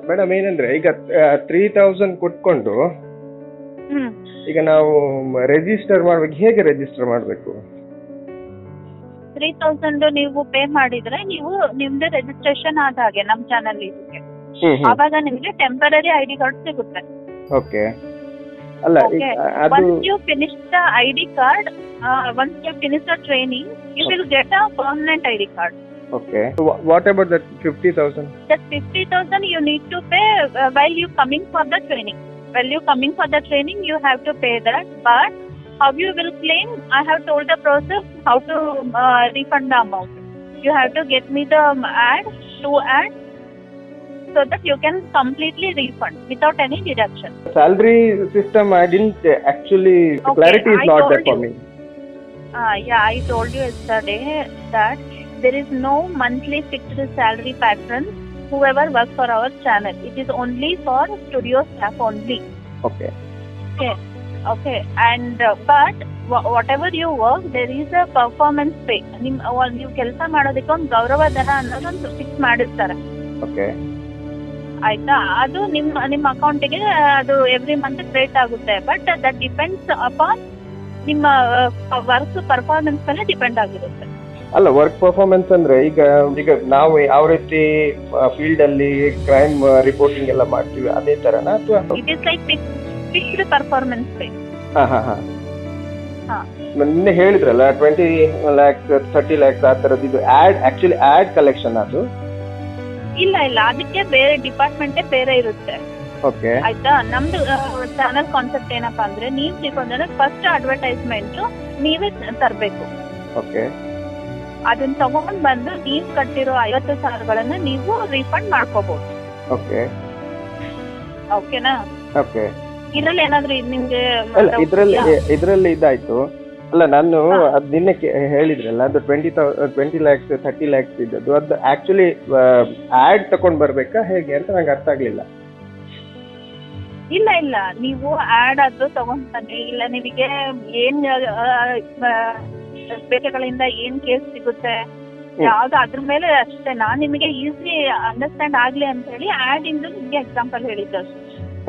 Madam ಏನಂದ್ರೆ ಈಗ 3000 ಕೊಟ್ಕೊಂಡು ಹ್ಮ್ ಈಗ ನಾವು ರೆಜಿಸ್ಟರ್ ಮಾಡ್ಬೇಕು, ಹೇಗೆ ರೆಜಿಸ್ಟರ್ ಮಾಡಬೇಕು? 3000 ನೀವು ಪೇ ಮಾಡಿದ್ರೆ ನೀವು ನಿಮ್ದು ರಿಜಿಸ್ಟ್ರೇಷನ್ ಆದ ಹಾಗೆ ನಮ್ಮ ಚಾನಲ್ ಇದಕ್ಕೆ. ಆವಾಗ ನಿಮ್ಗೆ ಟೆಂಪರರಿ ಐಡಿ ಕಾರ್ಡ್ ಸಿಗುತ್ತೆ. ಓಕೆ. ಅಲ್ಲ Okay. ಅದು Once you finish the ID card, once you finish the training, you will get a permanent ID card. Okay. What about that 50,000? That 50,000 you need to pay while you coming for the training. While you coming for the training, you have to pay that. But how you will claim? I have told the process how to refund the amount. You have to get me the two ads, so that you can completely refund without any deduction. Salary system, I didn't actually, Okay, clarity is I not told there for you. me. Yeah, I told you yesterday that there is no monthly fixed salary pattern whoever works for our channel. It is only for studio staff only. Okay. Okay. And but whatever you work, there is a performance pay. ನೀವು ಕೆಲಸ ಮಾಡೋದಕ್ಕೆ ಒಂದು ಗೌರವ ಧನ ಅನ್ನೋದೊಂದು fix ಮಾಡಿರ್ತಾರೆ. Okay. ಆಯ್ತಾ? ಅದು ನಿಮ್ಮ ಅಕೌಂಟಿಗೆ ಅದು ಎವ್ರಿ ಮಂತ್ ಕ್ರೆಡಿಟ್ ಆಗುತ್ತೆ. ಬಟ್ ದಟ್ ಡಿಪೆಂಡ್ಸ್ ಅಪಾನ್ ನಿಮ್ಮ ವರ್ಕ್ ಪರ್ಫಾರ್ಮೆನ್ಸ್ ಮೇಲೆ ಡಿಪೆಂಡ್ ಆಗಿರುತ್ತೆ. ಅಲ್ಲ, ವರ್ಕ್ ಪರ್ಫಾರ್ಮೆನ್ಸ್ ಅಂದ್ರೆ ಈಗ ನಾವು ಯಾವ ರೀತಿ ಫೀಲ್ಡ್ ಅಲ್ಲಿ ಕ್ರೈಮ್ ರಿಪೋರ್ಟಿಂಗ್ ಎಲ್ಲ ಮಾಡ್ತೀವಿ ಅದೇ ತರನಾ ಅಥವಾ? It is like fixed performance pay. ನಿನ್ನೆ ಹೇಳಿದ್ರಲ್ಲ 20 lakhs 30 lakhs ಆ ತರದ್ದು, ಇದು ಆಕ್ಚುಲಿ ಆಡ್ ಕಲೆಕ್ಷನ್ ಅದು? ಇಲ್ಲ ಅದಕ್ಕೆ ಬೇರೆ ಡಿಪಾರ್ಟ್ಮೆಂಟೇ ಬೇರೆ ಇರುತ್ತೆ. ಓಕೆ. ಆಯ್ತಾ? ನಮ್ದು ಚಾನಲ್ ಕಾನ್ಸೆಪ್ಟ್ ಏನಪ್ಪಾ ಅಂದ್ರೆ, ನೀವು ತಿಳ್ಕೊಂಡ್ರೆ ಫಸ್ಟ್ ಅಡ್ವರ್ಟೈಸ್ಮೆಂಟ್ ನೀವೇ ತರಬೇಕು. ಓಕೆ. ಅದನ್ನ ತಗೊಂಡ್ ಬಂದು ನೀವು ಕಟ್ಟಿರೋ 50,000 ನೀವು ರೀಫಂಡ್ ಮಾಡ್ಕೋಬಹುದು. ಓಕೆ. ಓಕೆನಾ? ಓಕೆ. ಇದ್ರಲ್ಲಿ ಏನಾದ್ರು ನಿಮ್ಗೆ ಇದ್ರಲ್ಲಿ ಇದಾಯ್ತು. ಅಲ್ಲ, ನಾನು ಅದ್ ನಿನ್ನೆ ಹೇಳಿದ್ರಲ್ಲ, ಅದು 20 lakhs 30 lakhs ಇದ್ದದ್ದು, ಅದು ಆಕ್ಚುಲಿ ಆಡ್ ತಕೊಂಡ್ ಬರ್ಬೇಕಾ ಹೇಗೆ ಅಂತ ನಂಗೆ ಅರ್ಥ ಆಗ್ಲಿಲ್ಲ. ಇಲ್ಲ ನೀವು ಆಡ್ ಅದು ತಗೊಂಡ್ ಬನ್ನಿ. ಇಲ್ಲ ನಿಮಗೆ ಏನ್ ಬೇಕೆಗಳಿಂದ ಏನ್ ಕೇಸ್ ಸಿಗುತ್ತೆ ಯಾವ್ದು ಅದ್ರ ಮೇಲೆ ಅಷ್ಟೇ. ನಾನ್ ನಿಮಗೆ ಈಸಿ ಅಂಡರ್ಸ್ಟ್ಯಾಂಡ್ ಆಗ್ಲಿ ಅಂತ ಹೇಳಿ ಆಡ್ ಇಂದು ನಿಮ್ಗೆ ಎಕ್ಸಾಂಪಲ್ ಹೇಳಿದ್ದು ಅಷ್ಟೇ.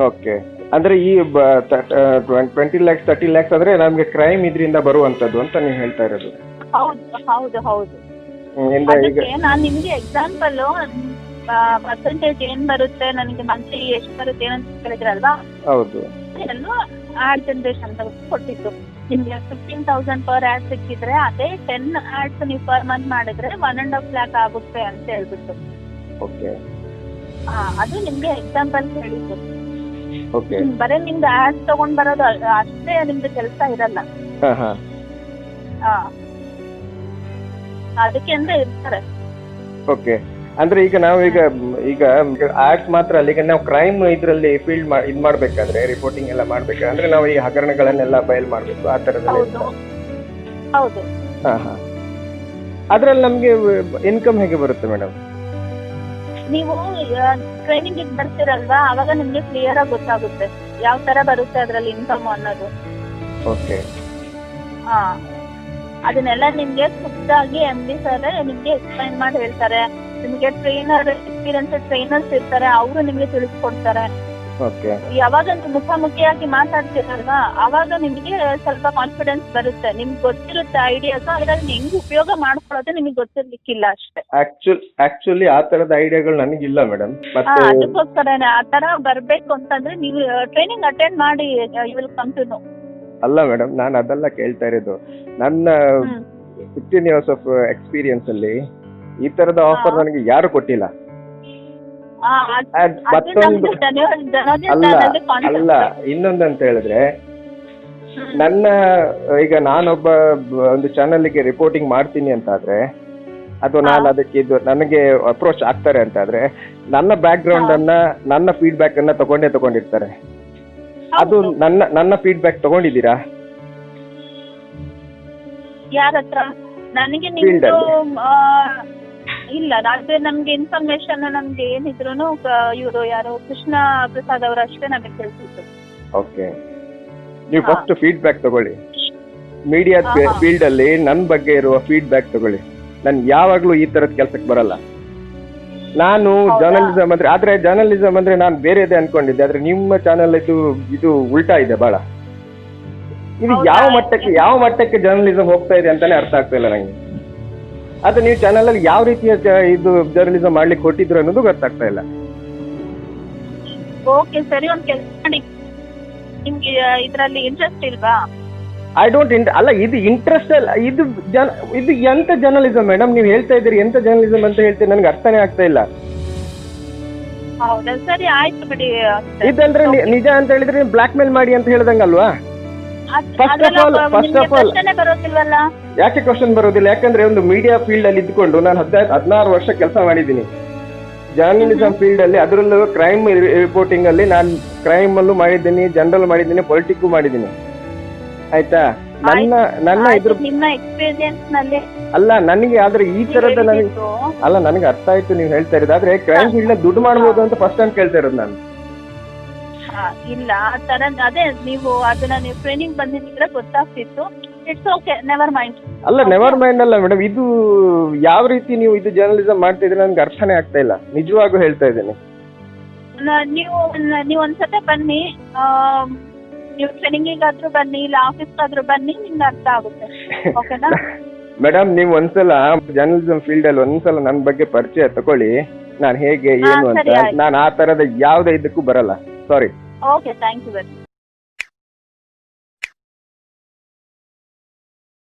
ಓಕೆ. ಅಂದ್ರೆ ಈ 20 lakhs 30 lakhs ಅಂದ್ರೆ ನಮ್ಗೆ ಕ್ರೈಮ್ ಇದರಿಂದ ಬರುವಂತದ್ದು ಅಂತ ನೀವು ಹೇಳ್ತಾ ಇರೋದು? ಹೌದು. ಅದಕ್ಕೆ ನಾನ್ ನಿಮ್ಗೆ ಎಕ್ಸಾಂಪಲ್ ಪರ್ಸೆಂಟೇಜ್ ಏನ್ ಬರುತ್ತೆ, ನನಗೆ ಮಂತ್ಲಿ ಎಷ್ಟು ಬರುತ್ತೆ ಏನಂತ ಕೇಳಿದ್ರಲ್ವಾ? ಹೌದು. ಆಡ್ ಜನರೇಷನ್ ಅಂತ ಕೊಟ್ಟಿದ್ದು. ನಿಮ್ಗೆ 15,000 ಪರ್ ಆಡ್ ಸಿಕ್ಕಿದ್ರೆ ಅದೇ 10 ads ನೀವು ಪರ್ ಮಂತ್ ಮಾಡಿದ್ರೆ 1.5 lakh ಆಗುತ್ತೆ ಅಂತ ಹೇಳ್ಬಿಟ್ಟು. ಓಕೆ. ಅದು ನಿಮ್ಗೆ ಎಕ್ಸಾಂಪಲ್ ಹೇಳಿದ್ದು. ಓಕೆ. ಬರೀ ನಿಮ್ದು ಆಡ್ ತಗೊಂಡ್ ಬರೋದು ಅಷ್ಟೇ ನಿಮ್ದು ಕೆಲಸ ಇರಲ್ಲ. ಅದಕ್ಕೆ ಅಂತ ಇರ್ತಾರೆ. ಓಕೆ. ಅಂದ್ರೆ ಈಗ ನಾವು ಈಗ ಆಡ್ಸ್ ಮಾತ್ರ ಅಲ್ಲ, ಈಗ ನಾವು ಕ್ರೈಮ್ ಇದ್ರಲ್ಲಿ ಫೀಲ್ಡ್ ಇದ್ ಮಾಡ್ಬೇಕಾದ್ರೆ, ರಿಪೋರ್ಟಿಂಗ್ ಎಲ್ಲ ಮಾಡ್ಬೇಕಾದ್ರೆ, ಅಂದ್ರೆ ನಾವು ಈ ಹಗರಣಗಳನ್ನೆಲ್ಲ ಬಯಲ್ ಮಾಡ್ಬೇಕು ಆ ತರದಲ್ಲಿ. ಹೌದು. ಅದ್ರಲ್ಲಿ ನಮ್ಗೆ ಇನ್ಕಮ್ ಹೇಗೆ ಬರುತ್ತೆ ಮೇಡಮ್? ನೀವು ಟ್ರೈನಿಂಗ್ ಬರ್ತೀರಲ್ವಾ, ಅವಾಗ ನಿಮ್ಗೆ ಕ್ಲಿಯರ್ ಆಗಿ ಗೊತ್ತಾಗುತ್ತೆ ಯಾವ ತರ ಬರುತ್ತೆ ಅದ್ರಲ್ಲಿ ಇನ್ಕಮ್ ಅನ್ನೋದು. ಓಕೆ. ಅದನ್ನೆಲ್ಲ ನಿಮ್ಗೆ ಖುದ್ದಾಗಿ MD ಸರ್ ನಿಮ್ಗೆ ಎಕ್ಸ್ಪ್ಲೈನ್ ಮಾಡಿ ಹೇಳ್ತಾರೆ. ನಿಮ್ಗೆ ಟ್ರೈನರ್ಸ್ ಇರ್ತಾರೆ, ಅವರು ನಿಮ್ಗೆ ತಿಳಿಸ್ಕೊಡ್ತಾರೆ. ಓಕೆ. ಯಾವಾಗ ನೀವು ಮುಖಾಮುಖಿಯಾಗಿ ಮಾತಾಡ್ತೀರಲ್ವಾ, ಅವಾಗ ನಿಮ್ಗೆ ಸ್ವಲ್ಪ ಕಾನ್ಫಿಡೆನ್ಸ್ ಬರುತ್ತೆ. ನಿಮ್ಗೆ ಗೊತ್ತಿರುತ್ತೆ ಐಡಿಯಾಸ್, ಅದ್ರಲ್ಲಿ ಹೆಂಗ್ ಉಪಯೋಗ ಮಾಡ್ಕೊಳ್ಳೋದು ನಿಮ್ಗೆ ಗೊತ್ತಿರ್ಲಿಕ್ಕಿಲ್ಲ ಅಷ್ಟೇ. ಆಕ್ಚುಲಿ ಆ ತರದ ಐಡಿಯಾಗಳು ನನಗಿಲ್ಲ ಮೇಡಮ್. ಅದಕ್ಕೋಸ್ಕರನೇ ಆ ತರ ಬರ್ಬೇಕು ಅಂತಂದ್ರೆ ನೀವು ಟ್ರೈನಿಂಗ್ ಅಟೆಂಡ್ ಮಾಡಿ, you will come to know. ಅಲ್ಲ ಮೇಡಮ್, ನಾನು ಅದೆಲ್ಲ ಕೇಳ್ತಾ ಇರೋದು. ನನ್ನ 15 years ಆಫ್ ಎಕ್ಸ್ಪೀರಿಯನ್ಸ್ ಅಲ್ಲಿ ಈ ತರದ ಆಫರ್ ನನಗೆ ಯಾರು ಕೊಟ್ಟಿಲ್ಲ. ಮತ್ತೊಂದು ಅಲ್ಲ, ಇನ್ನೊಂದಂತ ಹೇಳಿದ್ರೆ, ಈಗ ನಾನೊಬ್ಬ ಒಂದು ಚಾನಲ್ಗೆ ರಿಪೋರ್ಟಿಂಗ್ ಮಾಡ್ತೀನಿ ಅಂತಾದ್ರೆ, ಅಥವಾ ನಾನು ಅದಕ್ಕೆ ನನಗೆ ಅಪ್ರೋಚ್ ಆಗ್ತಾರೆ ಅಂತಾದ್ರೆ, ನನ್ನ ಬ್ಯಾಕ್ ಗ್ರೌಂಡ್ ಅನ್ನ, ನನ್ನ ಫೀಡ್ಬ್ಯಾಕ್ ಅನ್ನ ತಗೊಂಡಿರ್ತಾರೆ. ಅದು ನನ್ನ ಫೀಡ್ಬ್ಯಾಕ್ ತಗೊಂಡಿದ್ದೀರಾ? ಯಾರ ಹತ್ರ? ನನಗೆ ಇಲ್ಲ, ಅದೇ ನಮ್ಗೆ ಇನ್ಫಾರ್ಮೇಶನ್ ನಮ್ಗೆ ಏನಿದ್ರು ಇವರು ಯಾರು ಕೃಷ್ಣ ಪ್ರಸಾದ್ ಅವರು ಅಷ್ಟೇ ನಮಗೆ ತಿಳಿಸಿದ್ರು. ಓಕೆ. ನೀವು ಫಸ್ಟ್ ಫೀಡ್ಬ್ಯಾಕ್ ತಗೊಳ್ಳಿ. ಮೀಡಿಯಾ ಫೀಲ್ಡ್ ಅಲ್ಲಿ ನನ್ನ ಬಗ್ಗೆ ಇರುವ ಫೀಡ್ಬ್ಯಾಕ್ ತಗೊಳ್ಳಿ. ನಾನು ಯಾವಾಗ್ಲೂ ಈ ತರದ ಕೆಲ್ಸಕ್ಕೆ ಬರಲ್ಲ. ನಾನು ಹೌದಾ? ಜರ್ನಲಿಸಮ್ ಅಂದ್ರೆ ಆದ್ರೆ ಜರ್ನಲಿಸಮ್ ಅಂದ್ರೆ ನಾನು ಬೇರೆದೇ ಅನ್ಕೊಂಡಿದ್ದೆ, ಆದ್ರೆ ನಿಮ್ಮ ಚಾನಲ್ ಇದು ಉಲ್ಟಾ ಇದೆ ಬಹಳ. ಇದು ಹೌದಾ? ಯಾವ ಮಟ್ಟಕ್ಕೆ ಜರ್ನಲಿಸಮ್ ಹೋಗ್ತಾ ಇದೆ ಅಂತಾನೆ ಅರ್ಥ ಆಗ್ತಾ ಇಲ್ಲ ನಂಗೆ. ಅದು ನೀವು ಚಾನಲ್ ಅಲ್ಲಿ ಯಾವ ರೀತಿಯ ಇದು ಜರ್ನಲಿಸಮ್ ಮಾಡ್ಲಿಕ್ಕೆ ಕೊಟ್ಟಿದ್ರು ಅನ್ನೋದು ಗೊತ್ತಾಗ್ತಾ ಇಲ್ಲ. ಓಕೆ ಸರಿ, ಒಂದು ಕೆಲಸ ಮಾಡಿ, ನಿಮ್ಗೆ ಇದರಲ್ಲಿ ಇಂಟ್ರೆಸ್ಟ್ ಇಲ್ವಾ? ಐ ಡೋಂಟ್ ಅಲ್ಲ, ಇದು ಇಂಟ್ರೆಸ್ಟ್ ಅಲ್ಲ, ಇದು ಎಂತ ಜರ್ನಲಿಸಮ್ ಮೇಡಮ್ ನೀವು ಹೇಳ್ತಾ ಇದ್ದೀರಿ? ಎಂತ ಜರ್ನಲಿಸಮ್ ಅಂತ ಹೇಳ್ತೀರಿ? ನನಗೆ ಅರ್ಥನೇ ಆಗ್ತಾ ಇಲ್ಲ. ಹೌದಾ, ಸರಿ ಆಯ್ತು ಬಿಡಿ. ಇದಂದ್ರೆ ನಿಜ ಅಂತ ಹೇಳಿದ್ರೆ ಬ್ಲಾಕ್ ಮೇಲ್ ಮಾಡಿ ಅಂತ ಹೇಳ್ದಂಗಲ್ವಾ? First of all- ಪ್ರಶ್ನೆ ಬರೋದಿಲ್ವಲ್ಲ? ಯಾಕೆ ಕ್ವಶನ್ ಬರೋದಿಲ್ಲ? ಯಾಕಂದ್ರೆ ಒಂದು ಮೀಡಿಯಾ ಫೀಲ್ಡ್ ಅಲ್ಲಿ ಇದ್ಕೊಂಡು ನಾನು 16 ವರ್ಷ ಕೆಲಸ ಮಾಡಿದ್ದೀನಿ ಜರ್ನಲಿಸಮ್ ಫೀಲ್ಡ್ ಅಲ್ಲಿ. ಅದರಲ್ಲೂ ಕ್ರೈಮ್ ರಿಪೋರ್ಟಿಂಗ್ ಅಲ್ಲಿ ನಾನು ಕ್ರೈಮ್ ಅಲ್ಲೂ ಮಾಡಿದ್ದೀನಿ, ಜನರಲ್ ಮಾಡಿದ್ದೀನಿ, ಪೊಲಿಟಿಕ್ಕು ಮಾಡಿದ್ದೀನಿ. ಆಯ್ತಾ? ನನ್ನ ಇದ್ರ ನಿಮ್ಮ ಎಕ್ಸ್ಪೀರಿಯನ್ಸ್ ನಲ್ಲಿ ಅಲ್ಲ ನನಗೆ, ಆದ್ರೆ ಈ ತರದ ನನಗೆ ಅಲ್ಲ, ನನಗೆ ಅರ್ಥ ಆಯ್ತು ನೀವು ಹೇಳ್ತಾ ಇರೋದು. ಆದ್ರೆ ಕ್ರೈಮ್ ಫೀಲ್ಡ್ ನ ದುಡ್ಡು ಮಾಡ್ಬೋದು ಅಂತ ಫಸ್ಟ್ ಟೈಮ್ ಕೇಳ್ತಾ ಇರೋದು ನಾನು. ಇಲ್ಲ ಆ ತರ, ಅದೇ ನೀವು ಅದನ್ನ ನೀವು ಟ್ರೈನಿಂಗ್ ಬಂದಿದ್ರೆ ಗೊತ್ತಾಗ್ತಿತ್ತು. It's okay, never mind. ಅಲ್ಲ, ನೆವರ್ ಮೈಂಡ್ ಅಲ್ಲ ಮೇಡಮ್, ಇದು ಯಾವ ರೀತಿ ನೀವು ಇದು ಜರ್ನಲಿಸಮ್ ಮಾಡ್ತಿದ್ರೆ ನನ್ಗೆ ಅರ್ಥನೇ ಆಗ್ತಾ ಇಲ್ಲ, ನಿಜವಾಗೂ ಹೇಳ್ತಾ ಇದ್ದೀನಿ. ನೀವು ಒಂದ್ಸತಿ ಬನ್ನಿ, ನೀವು ಟ್ರೈನಿಂಗಿಗಾದ್ರೂ ಬನ್ನಿ, ಇಲ್ಲ ಆಫೀಸ್ಗಾದ್ರೂ ಬನ್ನಿ, ನಿಮ್ಗೆ ಅರ್ಥ ಆಗುತ್ತೆ. ಓಕೆನಾ ಮೇಡಮ್, ನೀವು ಒಂದ್ಸಲ ಜರ್ನಲಿಸಮ್ ಫೀಲ್ಡ್ ಅಲ್ಲಿ ಒಂದ್ಸಲ ನನ್ನ ಬಗ್ಗೆ ಪರಿಚಯ ತಗೊಳ್ಳಿ, ನಾನು ಹೇಗೆ ಏನು ಅಂತ. ಸರಿ, ಆಯ್ತು. ನಾನು ಆ ತರದ ಯಾವುದೇ ಇದಕ್ಕೂ ಬರಲ್ಲ. Sorry. Okay, thank you very much.